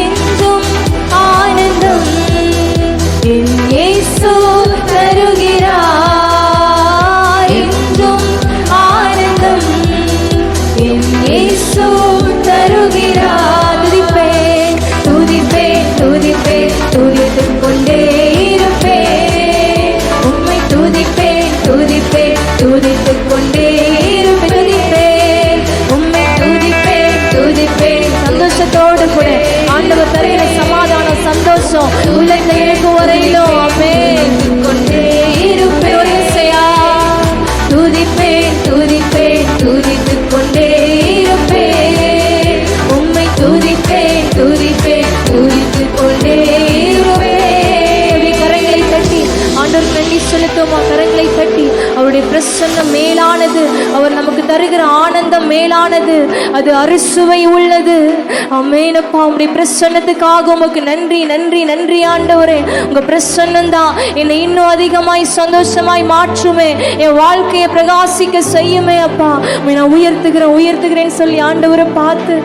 என்றும் ஆனந்தம் என் இயேசு தருகிறார். என்றும் ஆனந்தம் என் இயேசு தருகிறார். துதிப்பேன் துதிப்பேன் துதிப்பேன் துதித்துக் கொண்டே இருப்பேன். உம்மை துதிப்பேன் துதிப்பேன் துதித்துக் கொண்டே இருப்பேன். உம்மை துதிப்பேன் துதிப்பேன். சந்தோஷத்தோடு கூட ஆண்டவர் தருகிற சமாதானம் சந்தோஷம் உள்ளத்தை இருக்கும் வரையிலும் ஆமென் கொண்டே இருப்பேன். ஒரு இசையா துதிப்பேன் துதிப்பேன் துதித்துக் கொண்டே இருப்பேன். உம்மை துதிப்பேன் துதிப்பேன் துதித்துக் கொண்டே இருப்பேன். கரங்களை தட்டி ஆண்டவர் நன்றி செலுத்துவோமா? கரங்களை தட்டி அவருடைய பிரசன்னம் மேலானது, அவர் நமக்கு தருகிற ஆனந்தம் மேலானது, அது அறுசுவை உள்ளது. ஆமெனப்பா, உங்களுடைய பிரசன்னத்துக்காக உமக்கு நன்றி நன்றி நன்றி ஆண்டவரே. உங்க பிரசன்னம் தான் என்னை இன்னும் அதிகமாய் சந்தோஷமாய் மாற்றுமே, என் வாழ்க்கையை பிரகாசிக்க செய்யுமே அப்பா. நான் உயர்த்துகிறேன் உயர்த்துகிறேன்னு சொல்லி ஆண்டவரை பார்த்து